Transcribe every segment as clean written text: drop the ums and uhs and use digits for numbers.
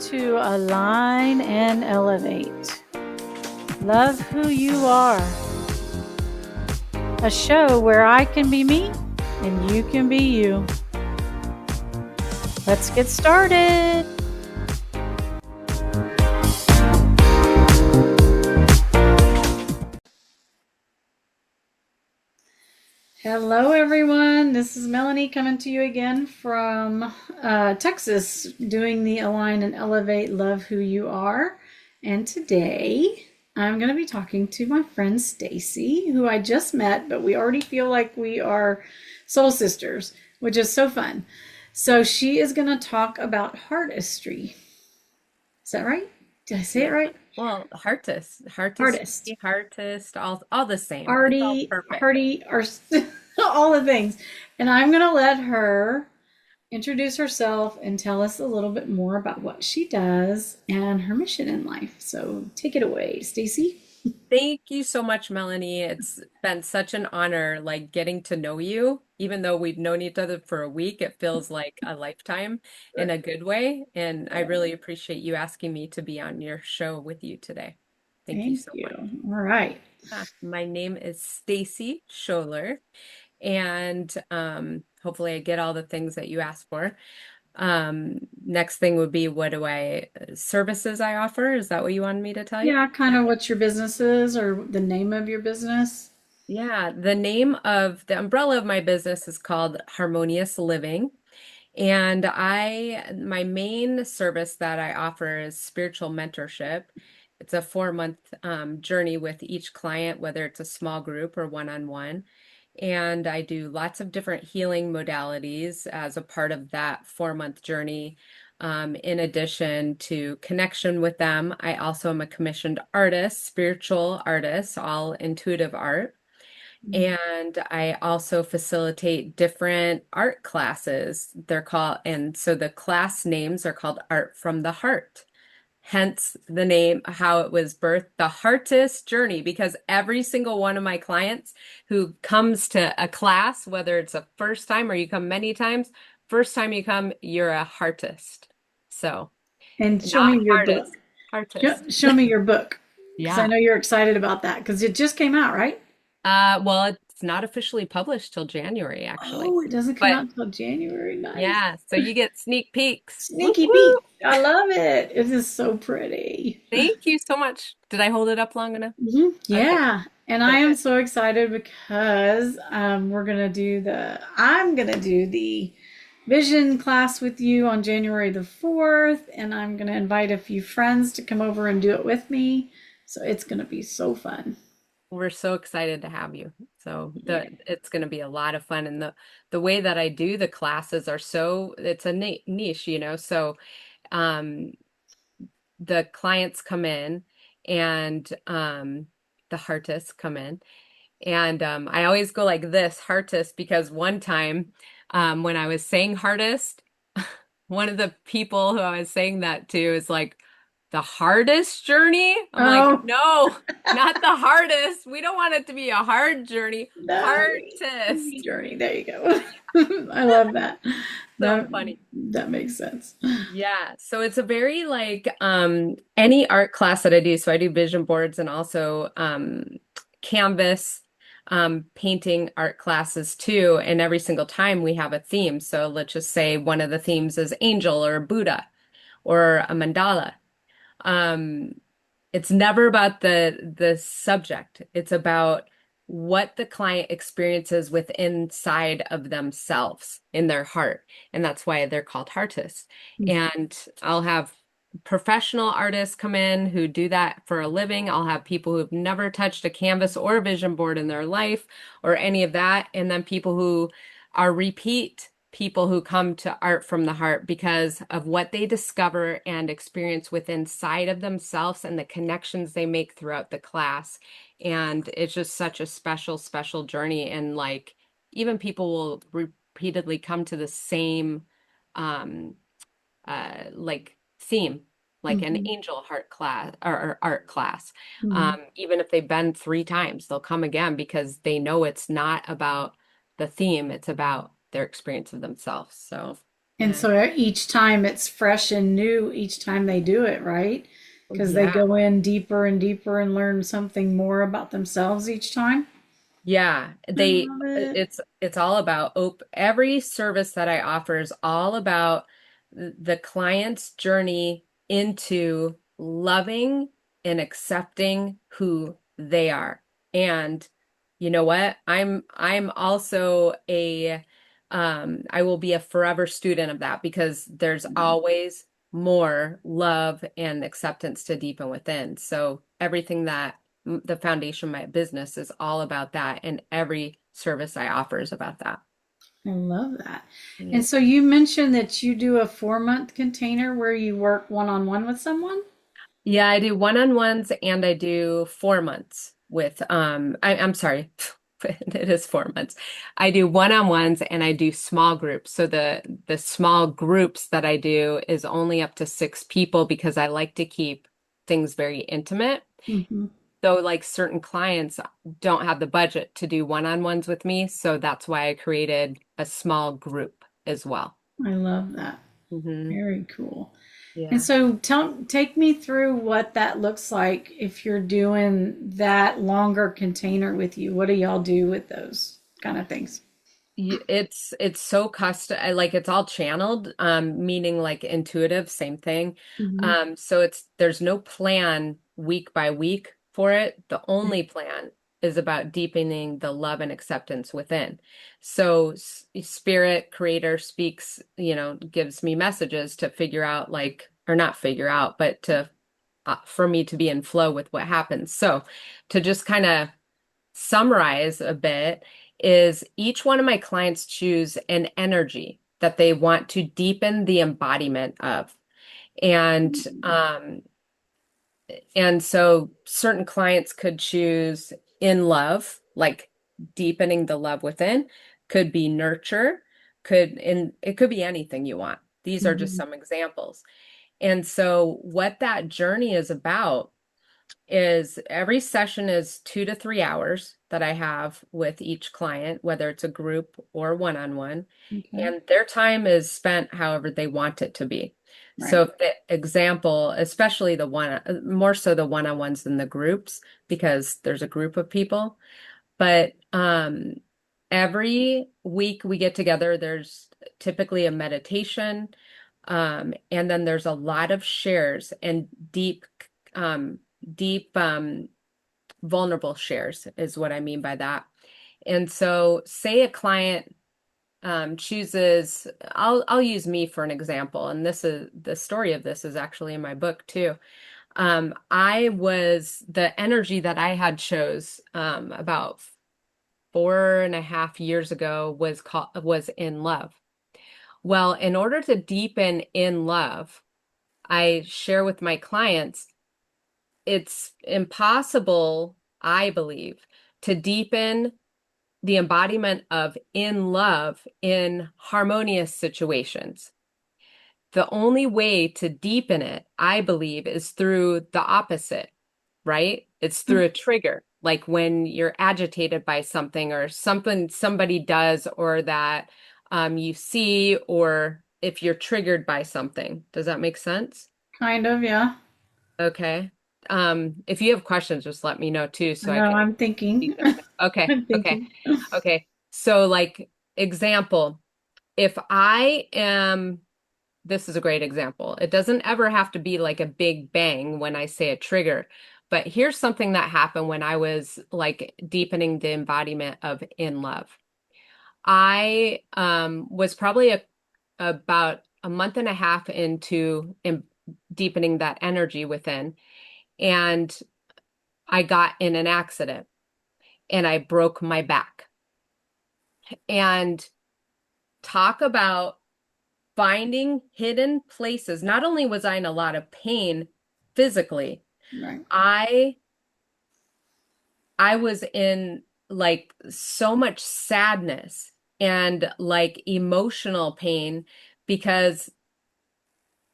to Align and Elevate. Love who you are. A show where I can be me and you can be you. Let's get started. Hello, everyone. This is Melanie coming to you again from Texas, doing the Align and Elevate Love Who You Are. And today I'm going to be talking to my friend Stacy, who I just met, but we already feel like we are soul sisters, which is so fun. So she is going to talk about heartistry. Is that right? Did I say it right? Well, Heartist, Heartist. all the same. It's all Artie, perfect. Hardy, or all the things. And I'm going to let her introduce herself and tell us a little bit more about what she does and her mission in life. So take it away, Stacy. Thank you so much, Melanie. It's been such an honor, like getting to know you. Even though we've known each other for a week, it feels like a lifetime in a good way. And I really appreciate you asking me to be on your show with you today. Thank you Thank so you. much. All right. My name is Stacie Sholer, and hopefully I get all the things that you asked for. Next thing would be what do I services I offer? Is that what you wanted me to tell you? Yeah, kind of what your business is or the name of your business. Yeah, the name of the umbrella of my business is called Harmonious Living. And my main service that I offer is spiritual mentorship. It's a 4-month journey with each client, whether it's a small group or one-on-one. And I do lots of different healing modalities as a part of that 4-month journey. In addition to connection with them, I also am a commissioned artist, spiritual artist, all intuitive art. And I also facilitate different art classes. They're called, and so the class names are called Art from the Heart. Hence the name, how it was birthed, the Heartist Journey, because every single one of my clients who comes to a class, whether it's a first time or you come many times, first time you come, you're a Heartist. So, And show not me your book. hardest, Heartist. Show me your book because I Yeah. know you're excited about that because it just came out, right? Well, it's not officially published till January, actually. Oh, it doesn't come But out until January. Nice. yeah, so you get sneak peeks. Whoop, Sneaky Pete. whoop. I love it. It is so pretty. Thank you so much. Did I hold it up long enough? Okay, Yeah. And I am perfect. so excited because I'm gonna do the vision class with you on January the 4th, and I'm gonna invite a few friends to come over and do it with me. So it's gonna be so fun. We're so excited to have you. So Yeah. it's going to be a lot of fun, and the way that I do the classes are so it's a niche, So um the clients come in and the heartists come in. And I always go like this, heartist, because one time when I was saying heartist, one of the people who I was saying that to is like, the hardest journey? I'm like, Oh, no, not the hardest. We don't want it to be a hard journey. no. Easy Heartist. journey. There you go. I love that. So That funny. that makes sense. Yeah, so it's a very like any art class that I do. So I do vision boards and also canvas painting art classes too. And every single time we have a theme. So let's just say one of the themes is angel or Buddha or a mandala. Um, it's never about the subject. It's about what the client experiences with inside of themselves in their heart. And that's why they're called heartists. And I'll have professional artists come in who do that for a living. I'll have people who've never touched a canvas or a vision board in their life or any of that. And then people who are repeat people who come to art from the heart because of what they discover and experience within inside of themselves and the connections they make throughout the class. And it's just such a special, special journey. And like even people will repeatedly come to the same um like theme, like an Mhm. angel heart class or art class. Mhm. Even if they've been 3 times, they'll come again because they know it's not about the theme, it's about their experience of themselves. So And Yeah. so each time it's fresh and new each time they do it, right? Because they Yeah. go in deeper and deeper and learn something more about themselves each time. Yeah, I love it. it's all about every service that I offer is all about the client's journey into loving and accepting who they are. And you know what? I'm also I will be a forever student of that because there's always more love and acceptance to deepen within. So everything that the foundation of my business is all about that, and every service I offer is about that. I love that. And Yeah, so you mentioned that you do a 4 month container where you work one on one with someone. yeah, I do one-on-ones and I do 4 months with I'm sorry, it is 4 months. I do one-on-ones and I do small groups. So the small groups that I do is only up to 6 people because I like to keep things very intimate. Hmm. Though like certain clients don't have the budget to do one-on-ones with me, so that's why I created a small group as well. I love that. Hmm. Very cool. And Yeah. so take me through what that looks like if you're doing that longer container with you. What do y'all do with those kind of things? It's so custom, like it's all channeled, meaning like intuitive, same thing. Hmm. So there's no plan week by week for it. The only plan is about deepening the love and acceptance within. So Spirit Creator speaks, gives me messages to figure out like, or not figure out, but to for me to be in flow with what happens. So to just kind of summarize a bit is each one of my clients choose an energy that they want to deepen the embodiment of. And and so certain clients could choose in love, like deepening the love within, could be nurture, and it could be anything you want. These are just Hmm. some examples. And so what that journey is about is every session is 2 to 3 hours that I have with each client, whether it's a group or one-on-one, Okay. and their time is spent however they want it to be. So, Right. if the example, especially more so the one-on-ones than the groups, because there's a group of people, but every week we get together, there's typically a meditation, and then there's a lot of shares and um, deep, vulnerable shares is what I mean by that. And so, say a client chooses, I'll use me for an example, and this is the story of this is actually in my book too. I was the energy that I had chose about 4.5 years ago was in love. Well, in order to deepen in love, I share with my clients it's impossible, I believe, to deepen the embodiment of in love in harmonious situations. The only way to deepen it, I believe, is through the opposite, right? It's through a trigger, like when you're agitated by something or something somebody does or that you see, or if you're triggered by something. Does that make sense? Kind of, yeah. Okay. If you have questions, just let me know too, I so I know, can I'm thinking. speak them. Okay, I'm okay, thinking. okay. So, like, example, if I am, this is a great example. It doesn't ever have to be like a big bang when I say a trigger, but here's something that happened when I was like deepening the embodiment of in love. I was probably about a month and a half into deepening that energy within. And I got in an accident and I broke my back. And talk about finding hidden places. Not only was I in a lot of pain physically, Right. I I was in like so much sadness and like emotional pain because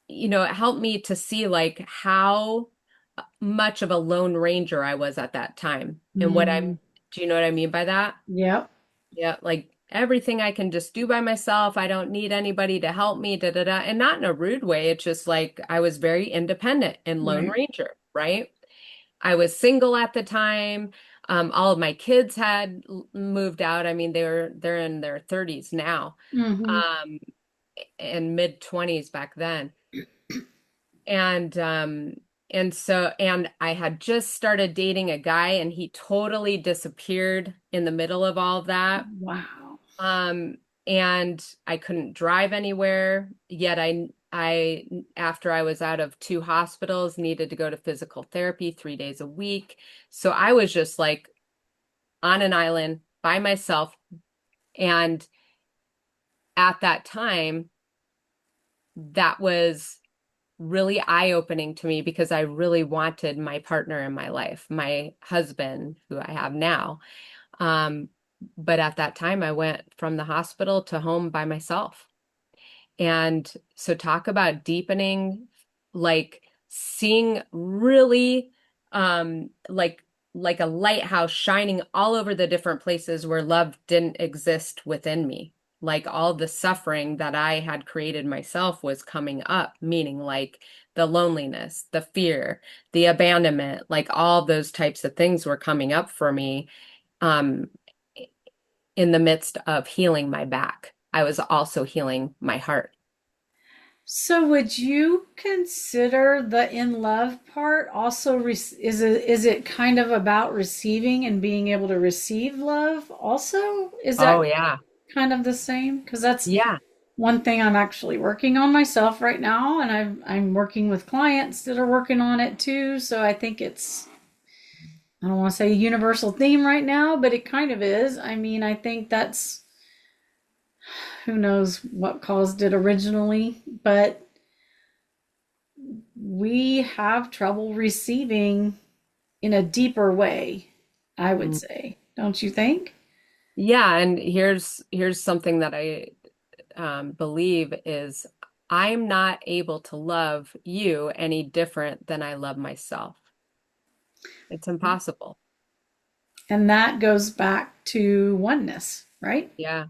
it helped me to see like how much of a lone ranger I was at that time. And Mm, do you know what I mean by that? yep. Yeah, like everything I can just do by myself. I don't need anybody to help me, da da da. And not in a rude way. It's just like I was very independent and Lone Right. Ranger, right? I was single at the time. All of my kids had moved out. I mean, they're in their 30s now, Mm-hmm. um, and mid 20s back then. And and I had just started dating a guy and he totally disappeared in the middle of all of that. Wow. Um, and I couldn't drive anywhere, yet after I was out of two hospitals, needed to go to physical therapy 3 days a week. So I was just like on an island by myself. And at that time, that was really eye-opening to me because I really wanted my partner in my life, my husband, who I have now. Um, but at that time, I went from the hospital to home by myself. And so talk about deepening, like seeing really like a lighthouse shining all over the different places where love didn't exist within me. Like all the suffering that I had created myself was coming up, meaning like the loneliness, the fear, the abandonment, like all those types of things were coming up for me um in the midst of healing my back. I was also healing my heart. So would you consider the in love part also is it kind of about receiving and being able to receive love also? Is Oh that yeah. kind of the same? Because that's Yeah. one thing I'm actually working on myself right now, and I'm working with clients that are working on it too. So I think it's, I don't want to say a universal theme right now, but it kind of is. I mean, I think that's, who knows what caused it originally, but we have trouble receiving in a deeper way, I would Mm. say. Don't you think? Yeah, and here's something that I believe is I'm not able to love you any different than I love myself. It's impossible. And that goes back to oneness, right? Yeah,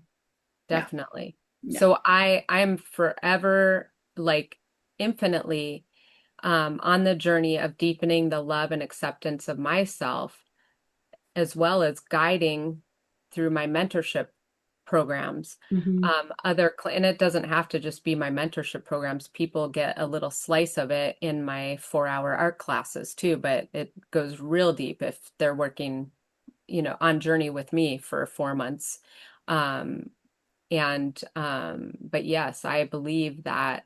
Yeah. definitely. Yeah. So I'm forever like infinitely on the journey of deepening the love and acceptance of myself as well as guiding through my mentorship programs. Hmm. And it doesn't have to just be my mentorship programs. People get a little slice of it in my 4-hour art classes too, but it goes real deep if they're working, on journey with me for 4 months. Um, but yes, I believe that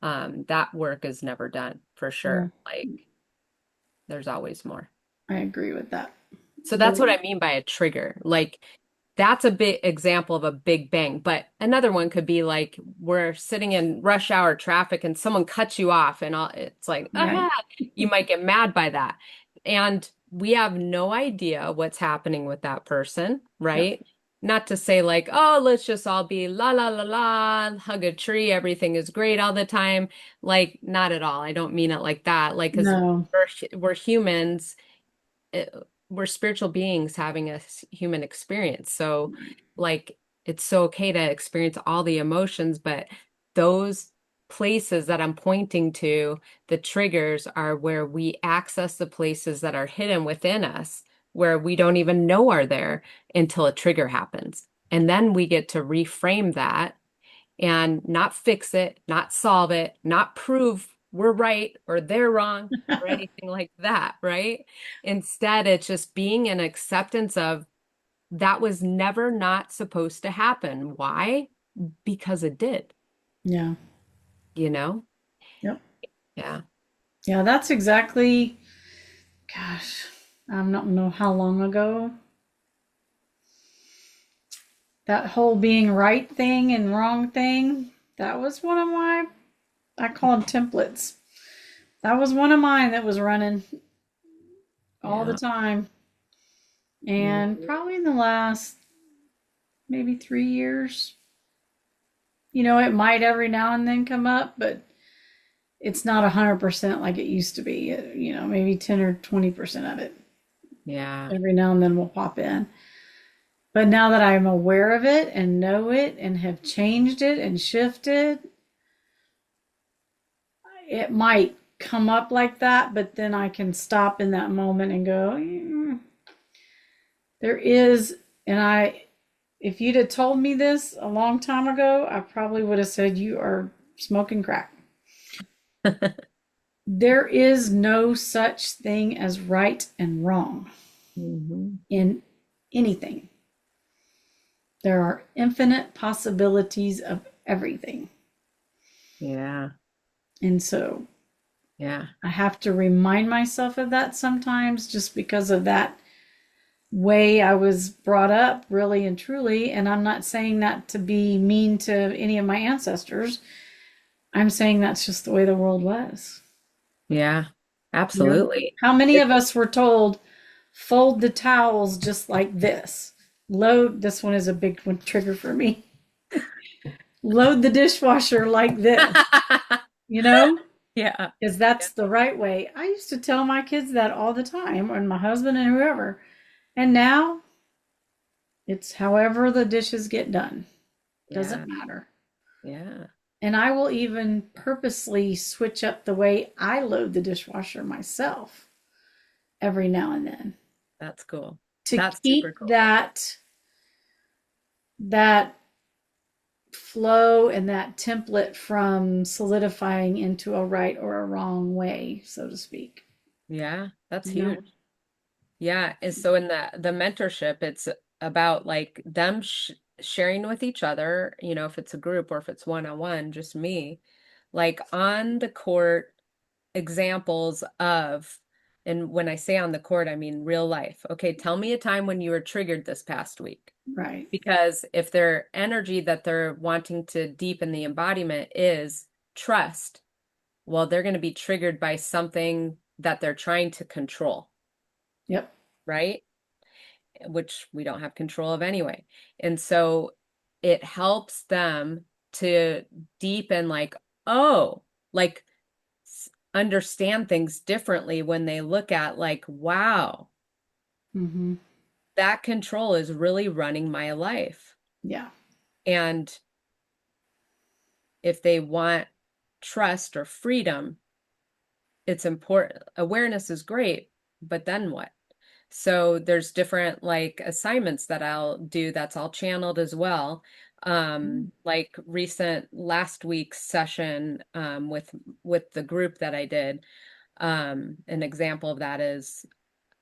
that work is never done for Yeah, sure. Like there's always more. I agree with that. So that's what The- I mean by a trigger. Like that's a big example of a big bang. But another one could be like we're sitting in rush hour traffic and someone cuts you off and it's like, right. you might get mad by that. And we have no idea what's happening with that person, Yep. right? Not to say like, oh, let's just all be la la la la, hug a tree, everything is great all the time. Like, not at all. I don't mean it like that. Like, because No. we're humans, it, we're spiritual beings having a human experience. So, like, it's so okay to experience all the emotions, but those places that I'm pointing to, the triggers are where we access the places that are hidden within us, where we don't even know are there until a trigger happens. And then we get to reframe that and not fix it, not solve it, not prove we're right or they're wrong or anything like that, right? Instead, it's just being an acceptance of that was never not supposed to happen. Why? Because it did, Yeah. you know? Yep. Yeah. Yeah, that's exactly, gosh, I don't know how long ago. That whole being right thing and wrong thing, that was one of my, I call them templates. That was one of mine that was running all the Yeah. time. And Mhm. probably in the last maybe 3 years, it might every now and then come up, but it's not 100% like it used to be. Maybe 10 or 20% of it Yeah. every now and then will pop in. But now that I'm aware of it and know it and have changed it and shifted, it might come up like that, but then I can stop in that moment and go, there is, and if you'd have told me this a long time ago, I probably would have said, you are smoking crack. There is no such thing as right and wrong Hmm. in anything. There are infinite possibilities of everything. Yeah. And so Yeah. I have to remind myself of that sometimes just because of that way I was brought up, really and truly. And I'm not saying that to be mean to any of my ancestors. I'm saying that's just the way the world was. Yeah. You know, Absolutely. how many It, of us were told, fold the towels just like this? Load, this one is a big one trigger for me. Load the dishwasher like this, you know, yeah. because that's the right way. I used to tell my kids that all the time, and my husband and whoever. And now it's however the dishes get done. Yeah. Doesn't matter. Yeah. And I will even purposely switch up the way I load the dishwasher myself every now and then That's cool. to That's super keep cool. that flow and that template from solidifying into a right or a wrong way, so to speak. Yeah. That's You know? huge. Yeah, and so in the mentorship, it's about like them sharing with each other, if it's a group or if it's one-on-one, just me, like on the court examples of, and when I say on the court, I mean real life. Okay, tell me a time when you were triggered this past week. Right. Because if their energy that they're wanting to deepen the embodiment is trust, well, they're going to be triggered by something that they're trying to control, Yep. right? Which we don't have control of anyway. And so it helps them to deepen, like, oh, like understand things differently when they look at, like, wow, Mm-hmm. that control is really running my life. Yeah. And if they want trust or freedom, it's important. Awareness is great, but then what? So there's different like assignments that I'll do that's all channeled as well. Like recent last week's session with the group that I did. An example of that is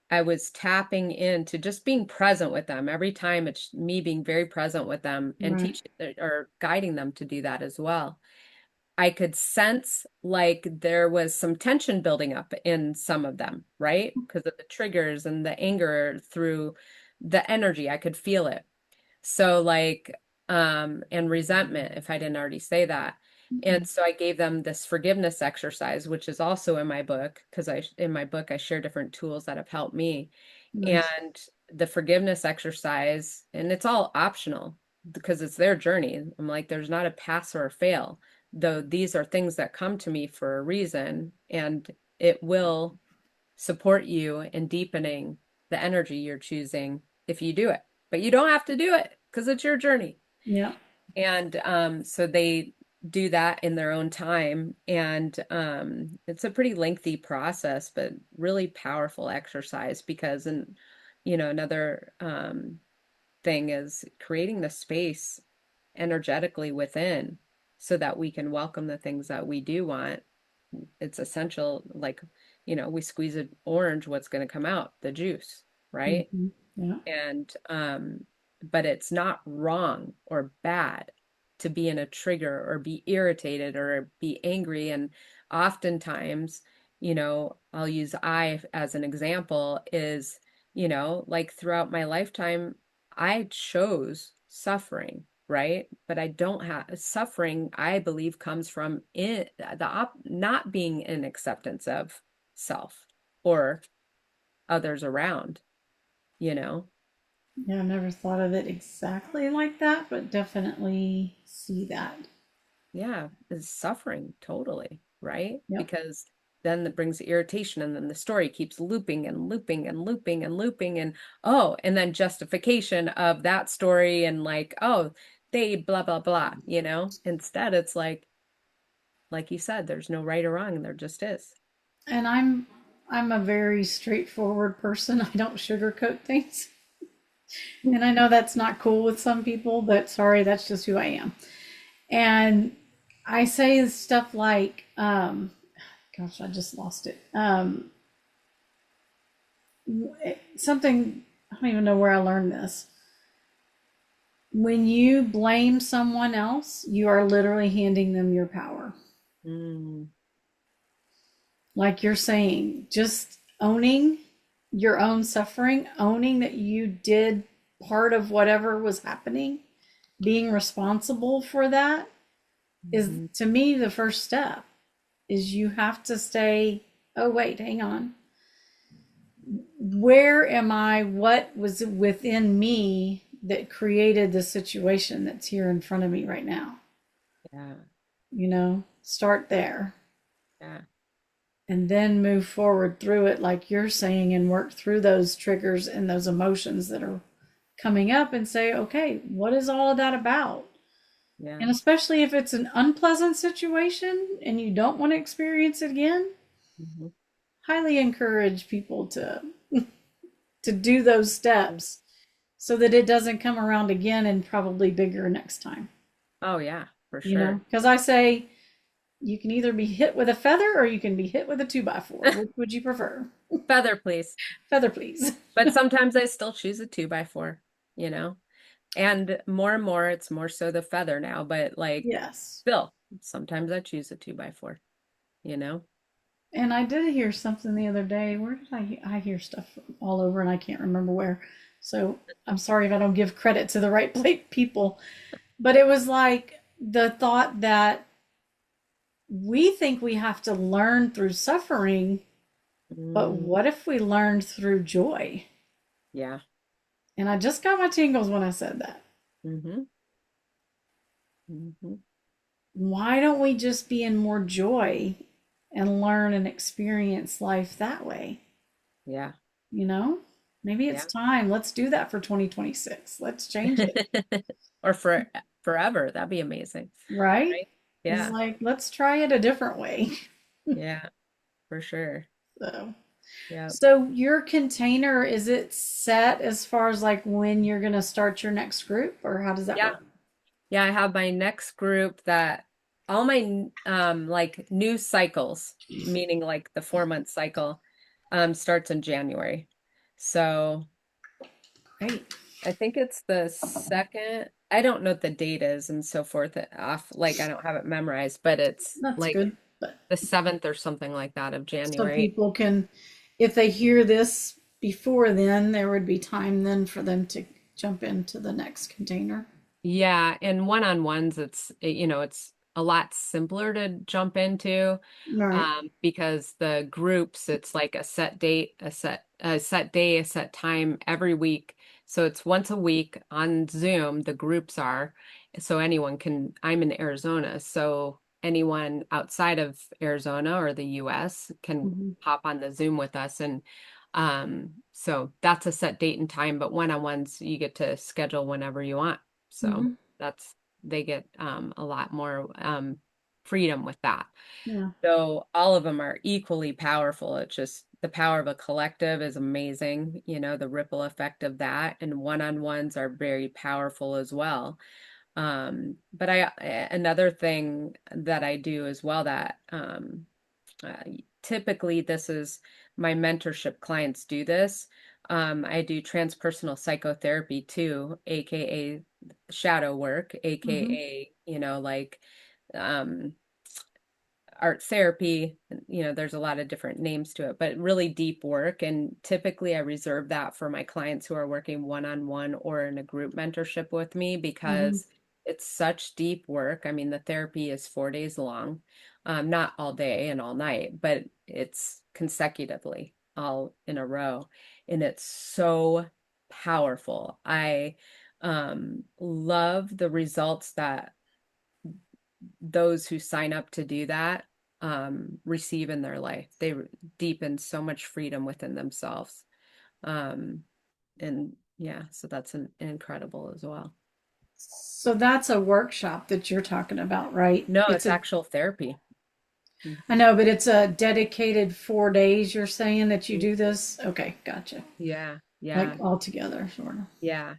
I was tapping into just being present with them. Every time it's me being very present with them and Right. teaching or guiding them to do that as well. I could sense like there was some tension building up in some of them, right? Because of the triggers and the anger through the energy. I could feel it. So like and resentment, if I didn't already say that. Mm-hmm. And so I gave them this forgiveness exercise, which is also in my book, because I in my book I share different tools that have helped me. Nice. And the forgiveness exercise, and it's all optional because it's their journey. I'm like, there's not a pass or a fail, though these are things that come to me for a reason, and it will support you in deepening the energy you're choosing if you do it. But you don't have to do it because it's your journey. Yeah. And so they do that in their own time. And it's a pretty lengthy process, but really powerful exercise because, and another thing is creating the space energetically within so that we can welcome the things that we do want. It's essential, like, we squeeze an orange, what's going to come out? The juice, right? Mm-hmm. Yeah. And but it's not wrong or bad to be in a trigger or be irritated or be angry. And oftentimes, I'll use I as an example is, like throughout my lifetime, I chose suffering, right? But I don't have suffering, I believe, comes from not being in acceptance of self or others around, you know? Yeah. I never thought of it exactly like that, but definitely see that. Yeah, is suffering totally, right? Yep. Because then that brings irritation, and then the story keeps looping and looping and looping and looping, and oh, and then justification of that story, and like, oh, they blah blah blah, you know? Instead, it's like you said, there's no right or wrong, there just is. And I'm a very straightforward person. I don't sugarcoat things. And I know that's not cool with some people, but sorry, that's just who I am. And I say stuff like, gosh, I just lost it. Something, I don't even know where I learned this. When you blame someone else, you are literally handing them your power. Mm, Like you're saying, just owning your own suffering, owning that you did part of whatever was happening, being responsible for that is mhm. to me the first step. Is you have to say, oh wait, hang on, where am I, what was within me that created the situation that's here in front of me right now? Yeah, Start there yeah, and then move forward through it like you're saying, and work through those triggers and those emotions that are coming up and say, okay, what is all of that about? yeah. And especially if it's an unpleasant situation and you don't want to experience it again, Mhm. highly encourage people to do those steps so that it doesn't come around again and probably bigger next time. Oh yeah, for sure. Because I say you can either be hit with a feather or you can be hit with a 2x4. Which would you prefer? Feather, please. Feather, please. But sometimes I still choose a 2x4, you know? And more, it's more so the feather now, but like Yes. still, sometimes I choose a 2x4, you know? And I did hear something the other day. Where did I hear stuff all over and I can't remember where. So I'm sorry if I don't give credit to the right people. But it was like the thought that we think we have to learn through suffering, but Mm, what if we learned through joy? yeah. And I just got my tingles when I said that. Mm-hmm. Mm-hmm. Why don't we just be in more joy and learn and experience life that way? Yeah. You know, maybe it's Yeah. time. Let's do that for 2026. Let's change it, Or forever. That'd be amazing. right? Right? It's Yeah. like, let's try it a different way. Yeah, for sure. So, Yeah. so your container, is it set as far as like when you're going to start your next group, or how does that Yeah. work? Yeah, I have my next group that all my like new cycles, meaning like the 4 month cycle, starts in January. So Great. I think it's the second. I don't know what the date is and so forth off, like I don't have it memorized, but it's That's like good. But the 7th or something like that of so January. people can, if they hear this before then, there would be time then for them to jump into the next container. Yeah, and one-on-ones, it's a lot simpler to jump into, All right. because the groups, it's like a set date, a set day, a set time every week. So it's once a week on Zoom, the groups are. So anyone can, I'm in Arizona, so anyone outside of Arizona or the US can Mm-hmm. hop on the Zoom with us. And so that's a set date and time, but one-on-ones you get to schedule whenever you want. So Mm-hmm. that's they get a lot more freedom with that. Yeah. So all of them are equally powerful. It's just the power of a collective is amazing, the ripple effect of that. And one-on-ones are very powerful as well. But another thing that I do as well that uh, typically this is my mentorship clients do this. I do transpersonal psychotherapy too, aka shadow work, Mm-hmm. aka, like um art therapy. There's a lot of different names to it, but really deep work. And typically I reserve that for my clients who are working one-on-one or in a group mentorship with me Mm-hmm. because it's such deep work. I mean, the therapy is 4 days long, not all day and all night, but it's consecutively all in a row. And it's so powerful. I love the results that those who sign up to do that receive in their life. They deepen so much freedom within themselves. Um, and yeah, so that's incredible as well. So that's a workshop that you're talking about, right? No, It's it's a, actual therapy. I know, but it's a dedicated 4 days. You're saying that you Mhm. do this? Okay, gotcha. Yeah, Like yeah, all together, sort of. yeah.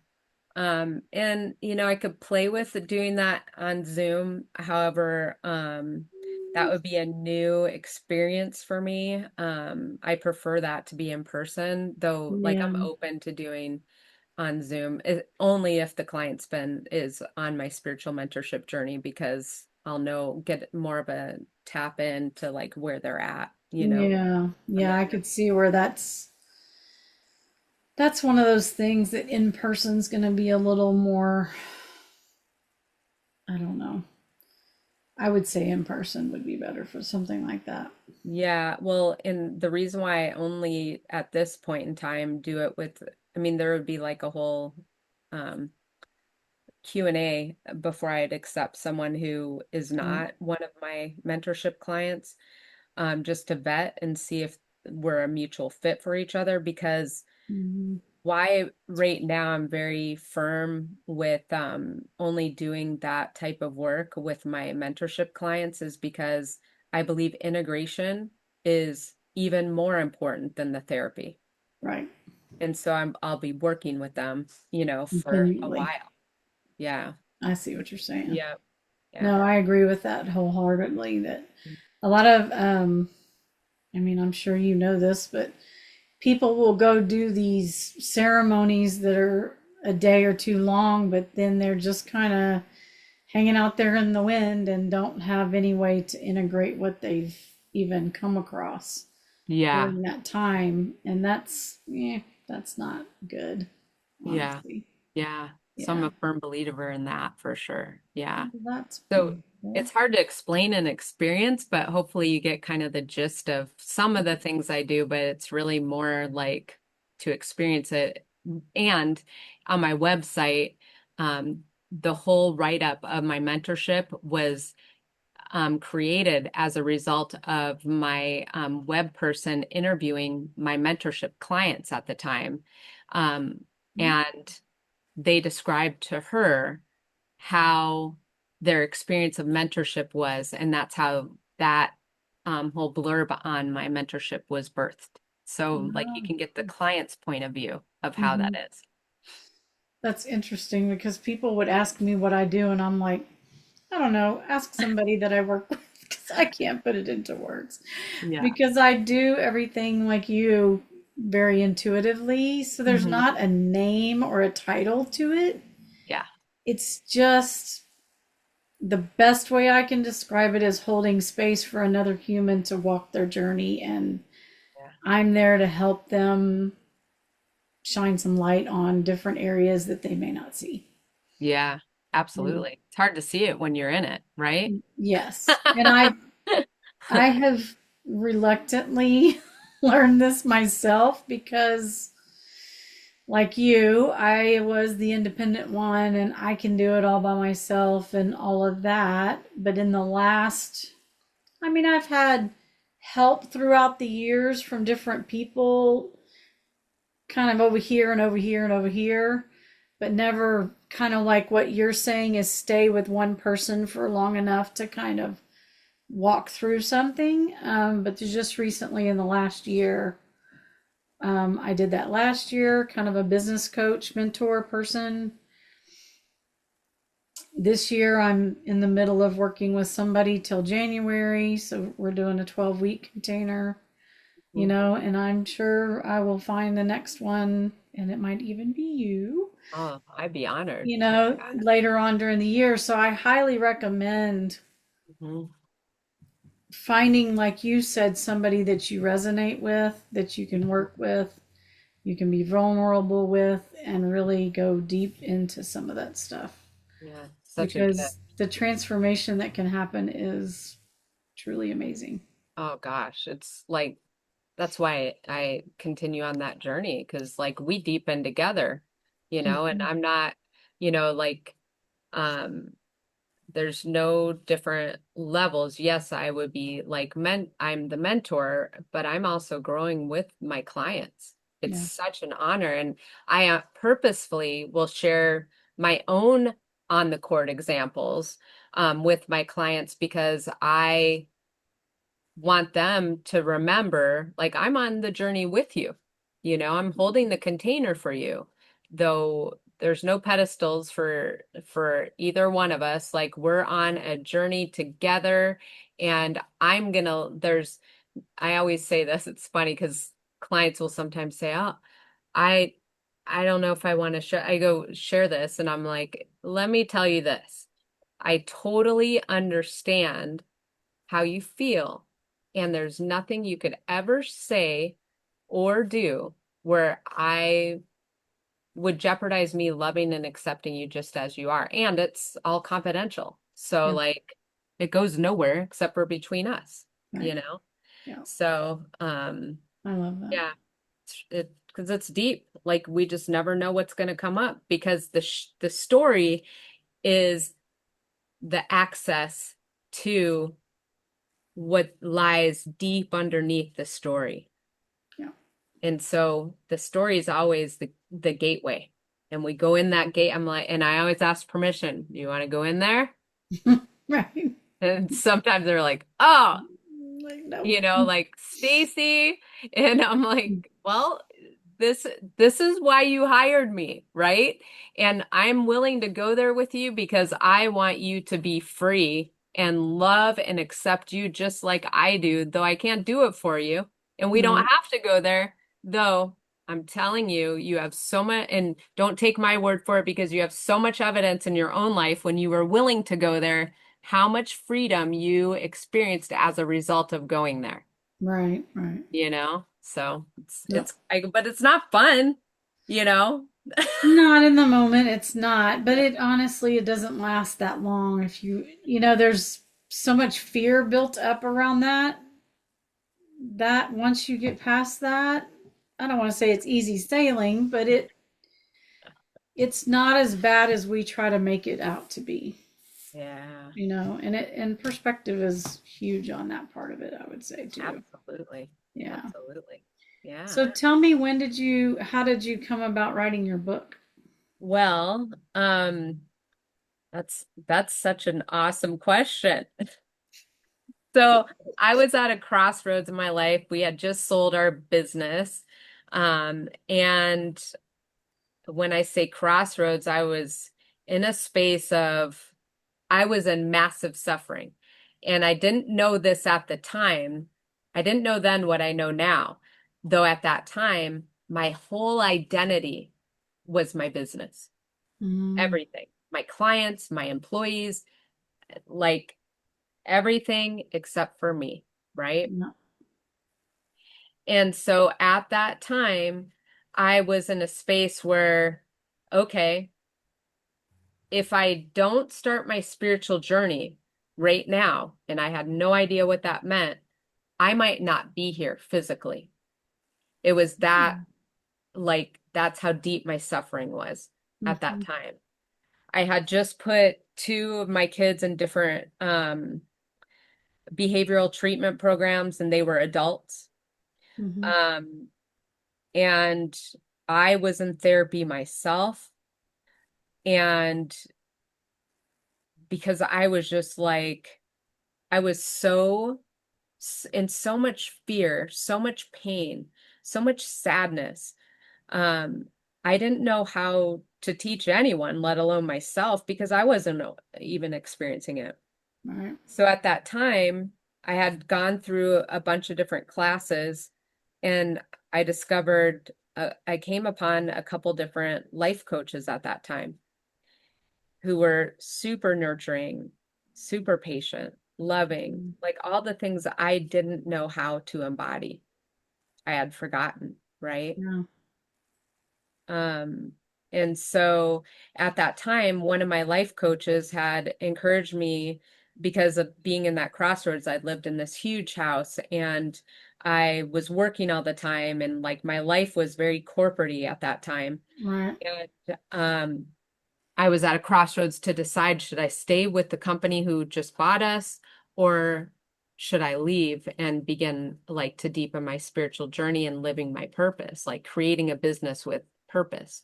And I could play with doing that on Zoom. However, that would be a new experience for me. I prefer that to be in person, though, like Yeah, I'm open to doing on Zoom, only if the client's been is on my spiritual mentorship journey, because I'll get more of a tap into like where they're at, yeah, on yeah. their I journey. could see where that's one of those things that in person's going to be a little more. I don't know. I would say in person would be better for something like that. Yeah, well, and the reason why I only at this point in time do it with, I mean, there would be like a whole um, Q&A before I'd accept someone who is Right. not one of my mentorship clients, just to vet and see if we're a mutual fit for each other. Because Mhm. why right now I'm very firm with only doing that type of work with my mentorship clients is because I believe integration is even more important than the therapy. Right. And so I'll be working with them, for a Continually. while. Yeah. I see what you're saying. Yeah. Yeah. No, I agree with that wholeheartedly. That a lot of, I mean, I'm sure you know this, but people will go do these ceremonies that are a day or two long, but then they're just kind of hanging out there in the wind and don't have any way to integrate what they've even come across Yeah. during that time. And that's not good, Yeah. honestly. Yeah. So I'm Yeah. a firm believer in that for sure. Yeah. Well, that's So beautiful. it's hard to explain an experience, but hopefully you get kind of the gist of some of the things I do, but it's really more like to experience it. And on my website, the whole write-up of my mentorship was created as a result of my web person interviewing my mentorship clients at the time. Um, and they described to her how their experience of mentorship was, and that's how that whole blurb on my mentorship was birthed. So, like, you Wow. can get the client's point of view of how that Mhm. is. That's interesting because people would ask me what I do, and I'm like, I don't know, ask somebody that I work with because I can't put it into words. Yeah. Because I do everything like you very intuitively. So there's Hmm. not a name or a title to it. Yeah. It's just the best way I can describe it is holding space for another human to walk their journey. And Yeah. I'm there to help them shine some light on different areas that they may not see. Yeah. And Absolutely. It's hard to see it when you're in it, right? yes. And I have reluctantly learned this myself because, like you, I was the independent one and I can do it all by myself and all of that. But in the last, I mean, I've had help throughout the years from different people, kind of over here and over here and over here, but never kind of like what you're saying is stay with one person for long enough to kind of walk through something. But just recently in the last year, I did that last year, kind of a business coach, mentor person. This year, I'm in the middle of working with somebody till January. So we're doing a 12-week container, and I'm sure I will find the next one, and it might even be you, Oh, I'd be honored. Oh my God. later on during the year. So I highly recommend Mhm. finding, like you said, somebody that you resonate with, that you can work with, you can be vulnerable with, and really go deep into some of that stuff. Yeah. Such a gift. Because the transformation that can happen is truly amazing. Oh gosh. It's like that's why I continue on that journey, because like we deepen together, and Mhm. I'm not, like um there's no different levels. Yes, I would be like I'm the mentor, but I'm also growing with my clients. It's Yeah. such an honor. And I purposefully will share my own on the court examples with my clients because I want them to remember, like, I'm on the journey with you. I'm holding the container for you, though there's no pedestals for either one of us. Like, we're on a journey together, and I always say this, it's funny because clients will sometimes say, "Oh, I I don't know if I want to share." I go, "Share this." And I'm like, "Let me tell you this. I totally understand how you feel. And there's nothing you could ever say or do where I would jeopardize me loving and accepting you just as you are. And it's all confidential. So, Yeah. like, it goes nowhere except for between us, you Right. know? Yeah. So, I love that. yeah, because it's deep. Like, we just never know what's going to come up because the story is the access to what lies deep underneath the story. Yeah. And so the story is always the gateway. And we go in that gate. I'm like, and I always ask permission. Do you want to go in there? Right. And sometimes they're like, oh, Like, nope. like Stacy. And I'm like, well, this this is why you hired me, right? And I'm willing to go there with you because I want you to be free and love and accept you just like I do, though I can't do it for you. And we don't Right. have to go there, though I'm telling you, you have so much, and don't take my word for it because you have so much evidence in your own life when you were willing to go there, how much freedom you experienced as a result of going there, Right. Right. So No. but it's not fun, you know? Not in the moment, it's not. But it honestly, it doesn't last that long. If there's so much fear built up around that once you get past that, I don't want to say it's easy sailing, but it's not as bad as we try to make it out to be. Yeah, And perspective is huge on that part of it, I would say too. absolutely. Yeah. Absolutely. Yeah. So tell me, how did you come about writing your book? Well, that's such an awesome question. So I was at a crossroads in my life. We had just sold our business. And when I say crossroads, I was in a space of I was in massive suffering. And I didn't know this at the time. I didn't know then what I know now. Though at that time, my whole identity was my business, Mm, everything, my clients, my employees, like everything except for me, right? yeah. And so at that time, I was in a space where, okay, if I don't start my spiritual journey right now, and I had no idea what that meant, I might not be here physically. It was that, like, that's how deep my suffering was at that Mm-hmm. time. I had just put two of my kids in different behavioral treatment programs, and they were adults. Mm-hmm. Um, and I was in therapy myself. And because I was just like, I was in so much fear, so much pain, so much sadness. Um, I didn't know how to teach anyone, let alone myself, because I wasn't even experiencing it. Right. So at that time, I had gone through a bunch of different classes and I came upon a couple different life coaches at that time who were super nurturing, super patient, loving, Mm, like all the things I didn't know how to embody. I had forgotten, right? yeah. Um, and so at that time, one of my life coaches had encouraged me because of being in that crossroads. I'd lived in this huge house and I was working all the time, and like my life was very corporate-y at that time. Right. And I was at a crossroads to decide, should I stay with the company who just bought us, or should I leave and begin like to deepen my spiritual journey and living my purpose, like creating a business with purpose.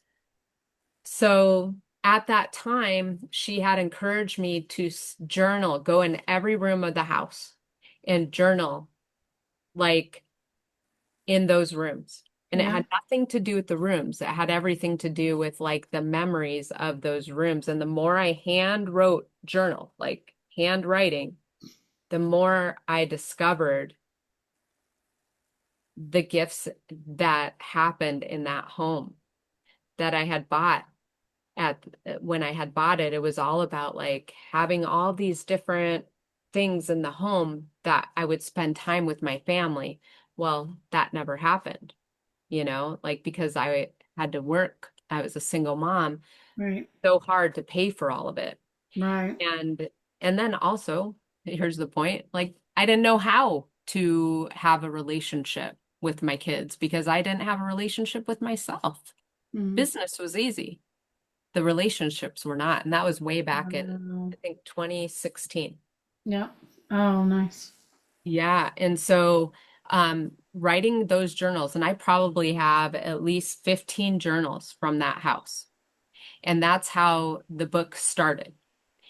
So at that time, she had encouraged me to journal, go in every room of the house and journal like in those rooms. And it Yeah. had nothing to do with the rooms. It had everything to do with like the memories of those rooms. And the more I hand wrote journal, like handwriting, the more I discovered the gifts that happened in that home that I had bought at when I had bought it. It was all about like having all these different things in the home that I would spend time with my family. Well, that never happened, like because I had to work. I was a single mom, Right. so hard to pay for all of it. Right. And and then also, here's the point, like I didn't know how to have a relationship with my kids because I didn't have a relationship with myself. Mm. Business was easy. The relationships were not. And that was way back in, Wow. I think, 2016. Yeah. Oh, nice. Yeah. And so writing those journals, and I probably have at least 15 journals from that house. And that's how the book started.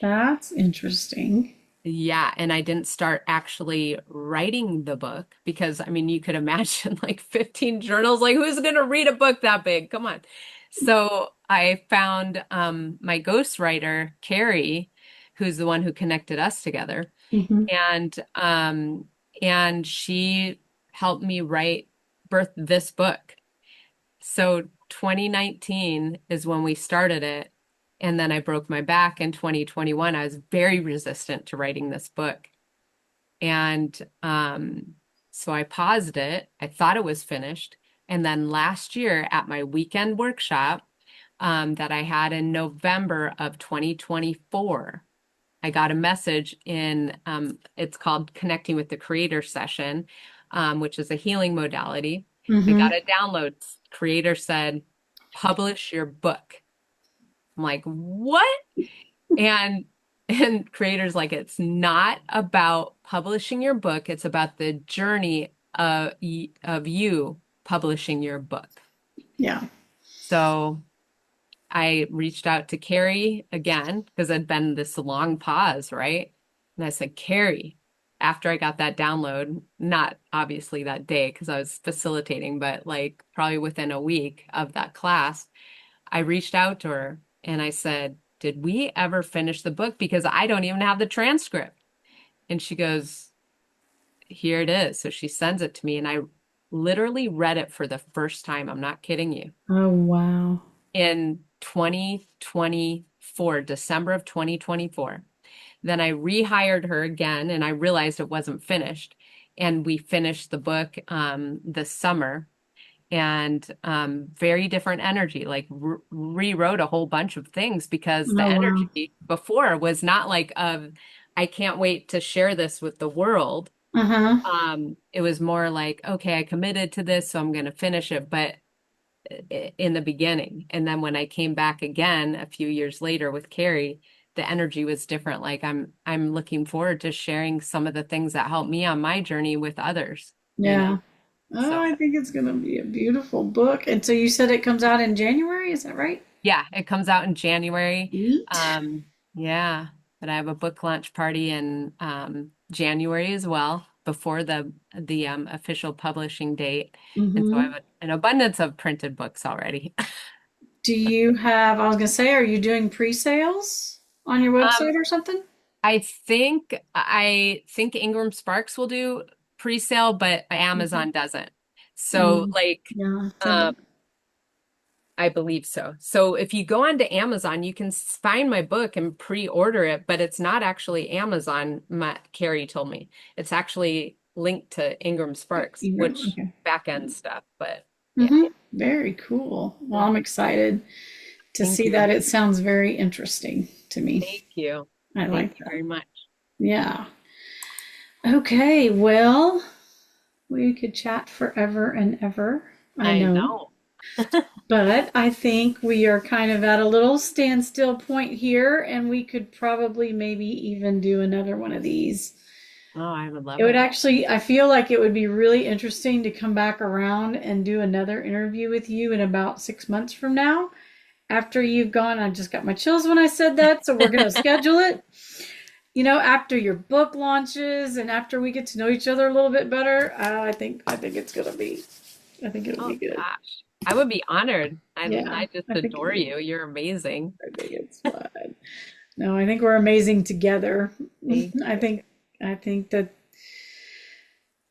That's interesting. Yeah, and I didn't start actually writing the book because I mean, you could imagine like 15 journals, like who's going to read a book that big? Come on. So I found my ghostwriter, Carrie, who's the one who connected us together, Hmm. and she helped me birth this book. So 2019 is when we started it. And then I broke my back in 2021. I was very resistant to writing this book. And so I paused it. I thought it was finished. And then last year at my weekend workshop that I had in November of 2024, I got a message it's called Connecting with the Creator session, which is a healing modality. I Hmm. got a download. Creator said, publish your book. I'm like, what? And and creators like it's not about publishing your book, it's about the journey of you publishing your book. Yeah. So I reached out to Carrie again because it'd been this long pause, right? And I said, Carrie, after I got that download, not obviously that day because I was facilitating, but like probably within a week of that class, I reached out to her and I said, did we ever finish the book? Because I don't even have the transcript. And she goes, here it is. So she sends it to me and I literally read it for the first time. I'm not kidding you. Oh, wow. In 2024, December of 2024. Then I rehired her again and I realized it wasn't finished. And we finished the book this summer and very different energy, like rewrote a whole bunch of things because the Oh, wow. energy before was not like of, I can't wait to share this with the world. Uh-huh. It was more like, okay, I committed to this, so I'm going to finish it. But in the beginning. And then when I came back again a few years later with Carrie, the energy was different. Like I'm looking forward to sharing some of the things that helped me on my journey with others, you know? Yeah. Oh, So I think it's going to be a beautiful book. And so you said it comes out in January, is that right? yeah, it comes out in January. Neat. Yeah, but I have a book launch party in January as well, before the official publishing date. And so I Hmm. have an abundance of printed books already. Do you have, I was going to say, are you doing pre-sales on your Um, website or something? I think Ingram Sparks will do pre-sale, but Mhm. Amazon doesn't. So Mm. like Yeah. um I believe so. So if you go onto Amazon, you can find my book and pre-order it, but it's not actually Amazon, Carrie told me. It's actually linked to Ingram Sparks, Ingram. which Okay. back end stuff, but yeah. Hmm. Very cool. Well, I'm excited to Thank see you. that. It sounds very interesting to me. Thank you. I Thank like you that. very much. Yeah. Okay. Well, we could chat forever and ever. I I know. know. But I think we are kind of at a little standstill point here, and we could probably maybe even do another one of these. Oh, I would It love would it. actually, I feel like it would be really interesting to come back around and do another interview with you in about 6 months from now. After you've gone, I just got my chills when I said that, so we're going to schedule it. After your book launches and after we get to know each other a little bit better, I think it's gonna be. I think it'll Oh be good. gosh. I would be honored. Yeah, I just I think adore it'll be. you. You're amazing. I think it's fun. No, I think we're amazing together. Thank I you. think. I think that.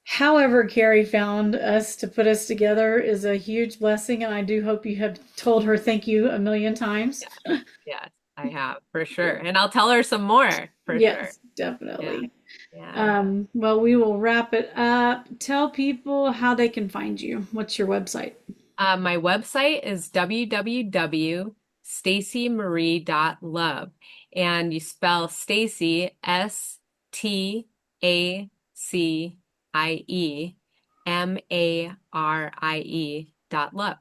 However, Carrie found us to put us together is a huge blessing, and I do hope you have told her thank you a million times. Yes, I have for sure. And I'll tell her some more for sure. Yes, Yeah. definitely. Yeah. Well, we will wrap it up. Tell people how they can find you. What's your website? My website is www.staciemarie.love. And you spell Stacie, Staciemarie.love.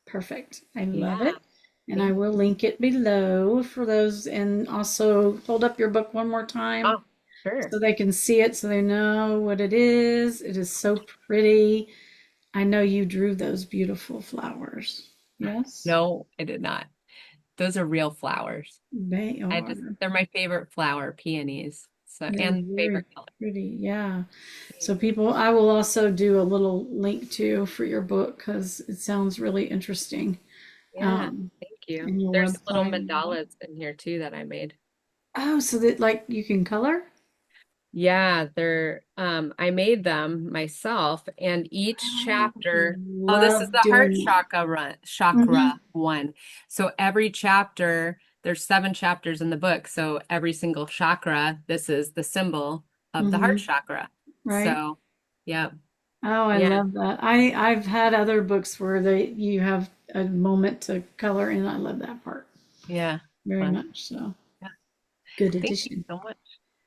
Perfect. I Yeah, love it. And I thank will you. link it below for those. And also hold up your book one more time Oh, sure. so they can see it so they know what it is. It is so pretty. I know you drew those beautiful flowers. Yes, No, I did not. Those are real flowers. they are. They're my favorite flower, peonies. So, They're and very favorite color. pretty. Yeah. So Yeah. people, I will also do a little link too for your book because it sounds really interesting. Yeah, Um, thank you. and your There's little website and all that. mandalas in here too that I made. Oh, so that like you can color? Yeah, I made them myself and each Oh, chapter, oh, this is love the heart doing that. chakra Mm-hmm. one. So every chapter, there's 7 chapters in the book. So every single chakra, this is the symbol of the heart Mm-hmm. chakra. Right. So, yeah, Oh, I yeah, love that. I've had other books where you have a moment to color in. I love that part yeah, very fun. much. So Yeah. good Thank you addition. so much.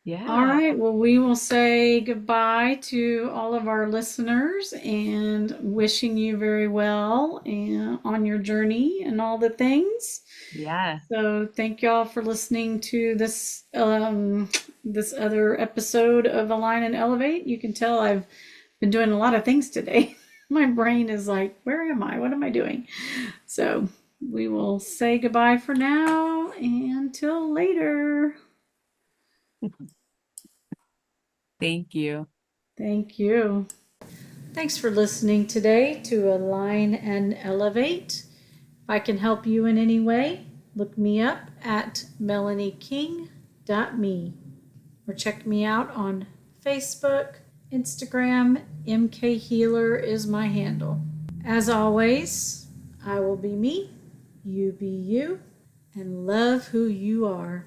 All Yeah. right. Well, we will say goodbye to all of our listeners and wishing you very well and on your journey and all the things. Yeah. So thank y'all for listening to this other episode of Align and Elevate. You can tell I've been doing a lot of things today. My brain is like, where am I? What am I doing? So we will say goodbye for now and till later. Thank you. Thank you. Thanks for listening today to Align and Elevate. If I can help you in any way, look me up at melanieking.me or check me out on Facebook, Instagram. MK Healer is my handle. As always, I will be me, you be you, and love who you are.